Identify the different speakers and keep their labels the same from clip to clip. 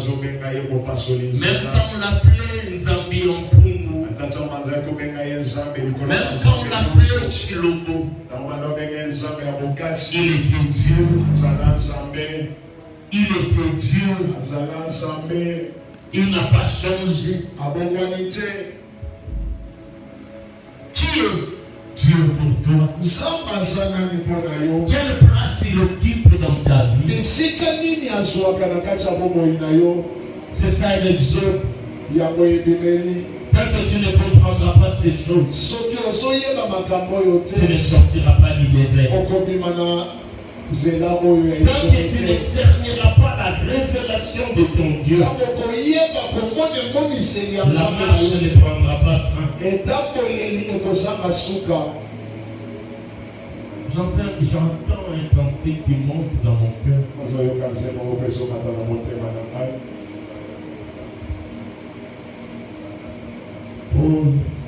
Speaker 1: Même quand on l'appelait Nzambi en Pungu, même quand on l'appelait Chilobo, il était Dieu. Il était Dieu. Il n'a pas changé. Qui est Dieu pour toi? Quelle place il occupe dans ta vie? C'est ça l'exode. Tant que tu ne comprendras pas ces choses, tu ne sortiras pas du désert. Tant que tu ne cerneras pas la révélation de ton Dieu, la marche ne prendra pas fin. J'entends un cantique qui monte dans mon cœur. Oh yes.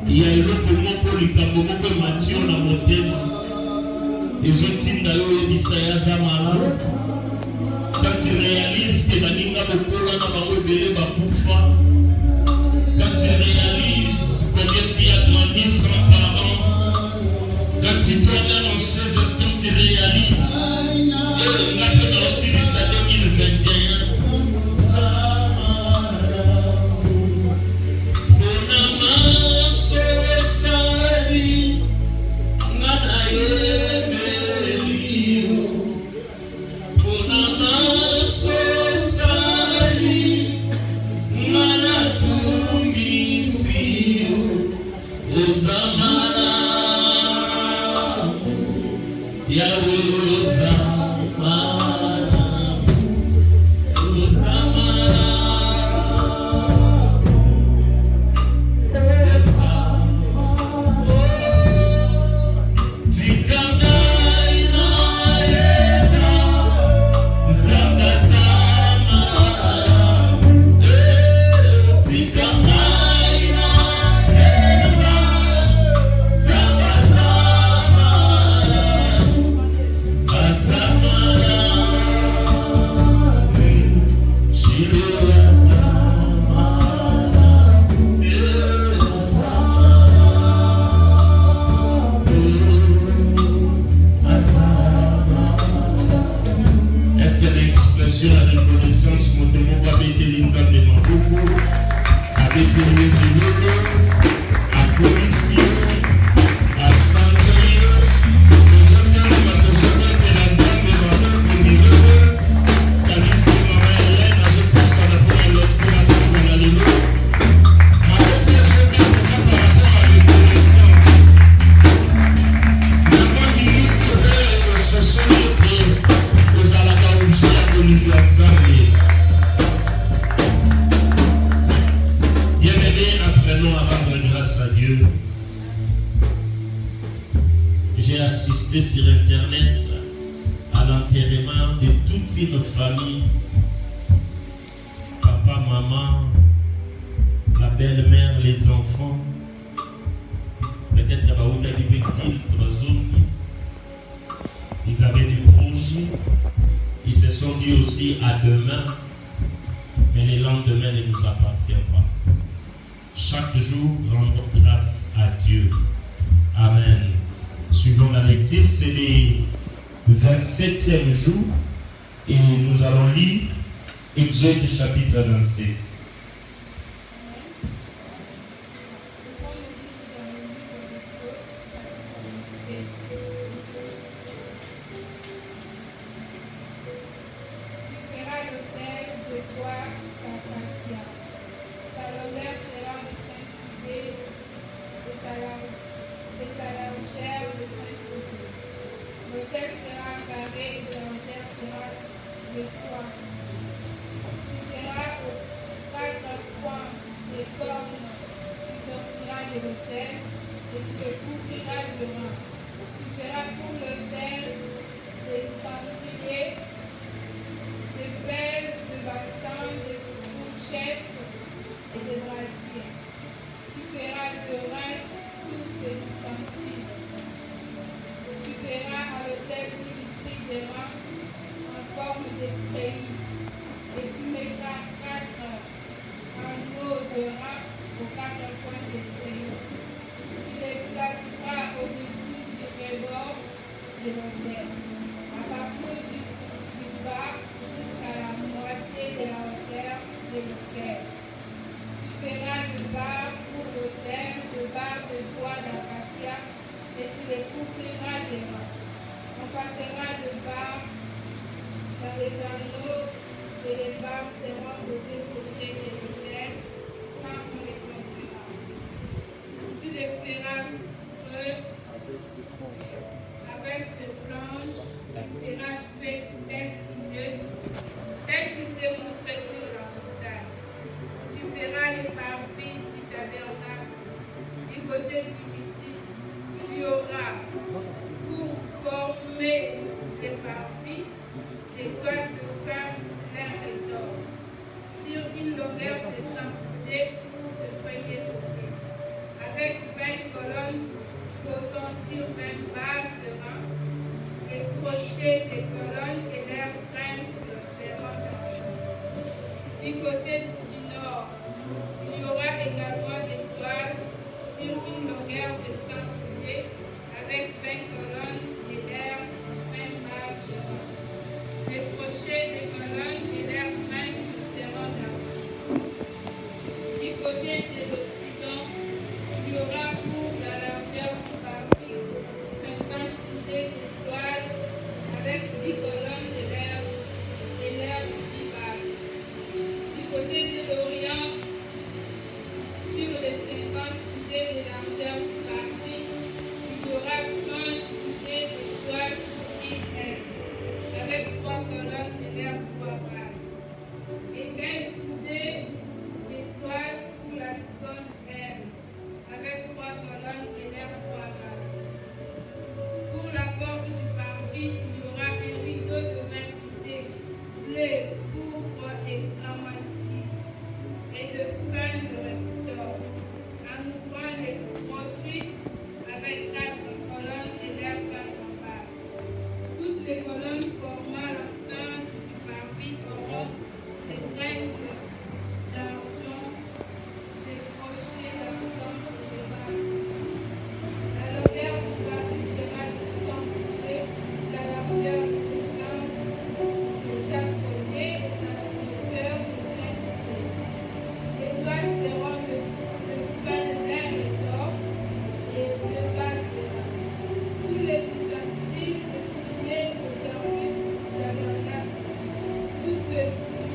Speaker 1: Il y a une autre mot pour lui quand tu réalises que la Ninga Bokola n'a pas rebellé Bakoufa, quand tu réalises combien tu as grandi sans parents, quand tu toi-même en ces instants tu réalises et maintenant aussi du ça 2021. J'ai assisté sur internet à l'enterrement de toute une famille, papa, maman, la belle-mère, les enfants, peut-être ils avaient des projets, ils se sont dit aussi à demain, mais le lendemain ne nous appartient pas. Chaque jour, rendons grâce à Dieu. Amen. Suivons la lecture, c'est le 27e jour et nous allons lire Exode chapitre 27.
Speaker 2: Sa longueur sera de 5 pieds et sa largeur sa largeur de 5 côtés. L'autel sera carré et sa hauteur sera de 3. Tu feras aux 4 coins des cornes qui sortira de l'autel et tu les couvriras de main. Tu feras pour l'autel des cendriers, des pelles, de bassins, des fourchettes et des brassiers. Tu feras de rein tous ces ustensiles. Tu feras à l'autel une grille de rein en forme de treillis, et tu mettras 4 anneaux de rein aux 4 coins des treillis. Tu les placeras au-dessus sur les bords de l'autel, à partir du bas jusqu'à la moitié de la hauteur de l'autel. Tu feras de barres pour l'autel, de barres de bois d'acacia, et tu les couvriras de main. On passera de barres dans les anneaux, et les barres seront de 2 côtés de l'autel quand on les conclura. Tu les feras creux avec des planches qui sera fait tel qu'il est montré sur la montagne. Tu feras les parvis du tabernacle. Du côté du midi, il y aura pour former les parvis des toiles de pain plein et d'or sur une longueur de 100 coudées pour ce premier côté, avec 20 colonnes posant sur 20 bases de rein, les crochets des colonnes et leurs crèmes pour le serment d'argent. Du côté du nord, il y aura également des toiles sur une longueur de 100 coudées avec 20 colonnes et leurs 20 bases de rein, les crochets des colonnes et leurs crèmes pour le serment d'argent. Du côté de l'occident, il y aura pour la largeur du parvis 50 coudées de toile avec 10 colonnes et leurs 10 bases. Du côté de l'orient, sur les 50 coudées de largeur du parvis, il y aura 15 coudées de toile pour une aile, avec 3 colonnes et leurs 3 bases, et 15 coudées de toile pour la seconde aile, avec 3 colonnes et leurs 3 bases. Pour la porte du parvis, il y aura un rideau de 20 coudées, bleu, pourpre et cramoisi, et de pain de rector, en ouvrant les motrices avec 4 colonnes et leurs 4 bases. Toutes les colonnes formant l'enceinte du parvis auront des graines d'argent, des crochets d'argent et des bases. La longueur du parvis sera de 100 coudées, sa largeur de 50 de chaque côté et sa hauteur de 5 coudées. Les toiles seront de pain lin et d'or et de bases de rein. Tous les ustensiles destinés au service du tabernacle, tout ce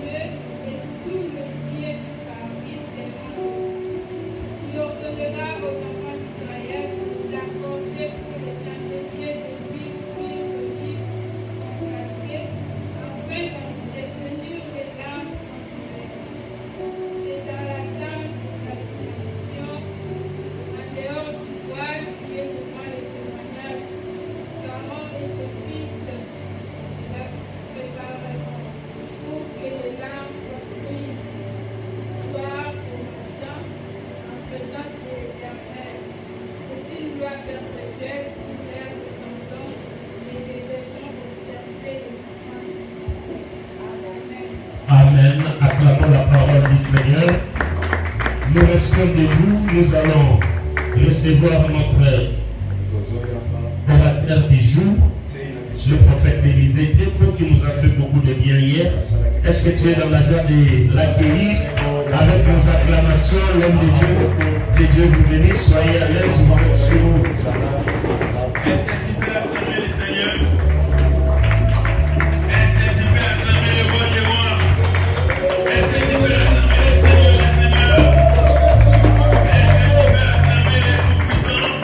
Speaker 2: lieu et tout le pied du parvis seront de vous. Tu ordonneras aux enfants d'Israël d'accorder pour les chandeliers de l'huile d'olive glacée, afin d'entretenir les lampes continuelles. C'est dans la tente de l'assignation, en dehors du voile qui est devant les témoignages, qu'Aaron et ses fils la prépareront pour que les lampes brillent du soir au matin en présence de l'Éternel. C'est une loi perpétuelle pour leurs descendants et les devront observer les enfants d'Israël. Amen.
Speaker 1: Amen. Acclamons la parole du Seigneur. Nous restons debout. Nous allons recevoir notre orateur du jour, le prophète Élisée Teko, qui nous a fait beaucoup de bien hier. Est-ce que tu es dans la joie de l'accueillir avec nos acclamations, l'homme de Dieu? Que Dieu vous bénisse. Soyez à l'aise, vous êtes chez vous.
Speaker 3: Est-ce que tu peux acclamer le Seigneur? Est-ce que tu peux acclamer le bon de moi? Est-ce que tu peux acclamer le Seigneur, le Seigneur? Est-ce que tu peux acclamer le Tout-Puissant?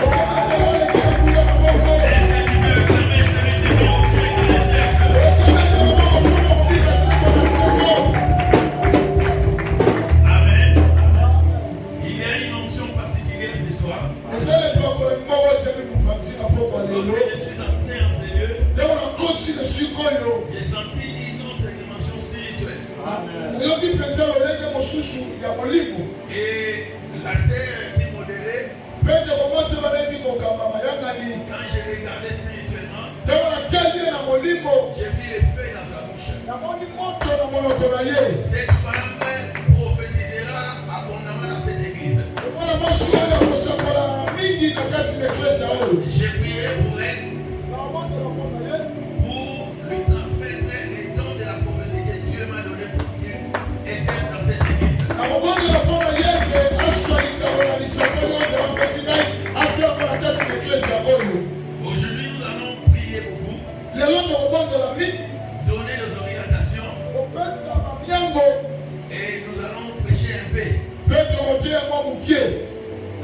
Speaker 3: Lorsque je suis entré en ces lieux, j'ai senti une autre dimension spirituelle. Et la sœur qui modérait, quand j'ai regardé spirituellement, j'ai vu les feux dans sa bouche. Cette femme prophétisera abondamment dans cette église. J'ai prié pour elle pour lui transmettre les dons de la prophétie que Dieu m'a donné pour qu'il exerce dans cette église. Aujourd'hui, nous allons prier beaucoup, donner nos orientations et nous allons prêcher un peu.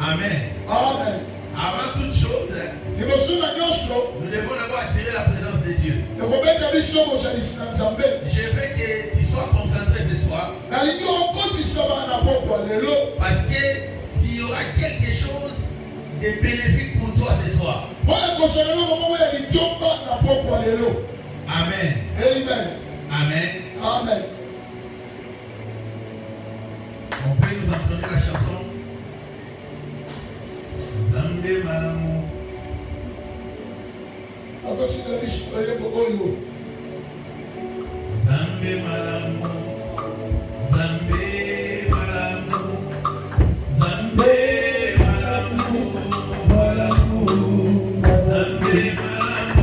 Speaker 3: Amen.
Speaker 4: Amen.
Speaker 3: Avant toute chose, nous devons d'abord attirer la présence de Dieu. Je veux que tu sois concentré ce soir parce qu'il y aura quelque chose de bénéfique pour toi ce soir. Amen.
Speaker 4: Amen.
Speaker 3: Amen.
Speaker 4: Amen.
Speaker 3: On peut nous entendre la chanson. Zambé Malamu. Zambé Malamu. Zambé Malamu. Zambé Malamu. Malamu. Zambé Malamu.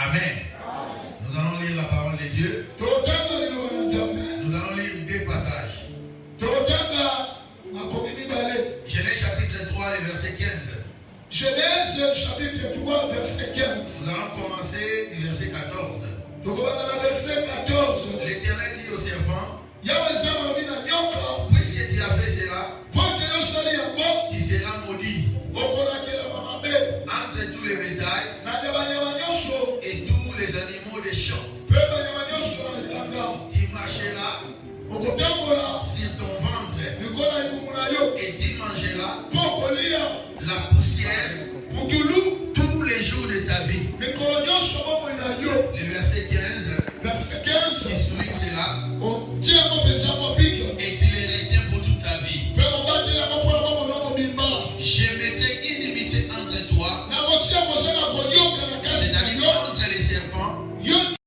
Speaker 3: Amen. Nous allons lire la parole de Dieu. Nous allons lire deux passages. Genèse chapitre 3, le verset 15.
Speaker 4: Genèse chapitre 3, verset 15.
Speaker 3: Nous allons commencer du verset 14. L'Éternel dit au serpent, puisque tu as fait cela, tu seras maudit entre tous les bétails et tous les animaux des champs. Tu marcheras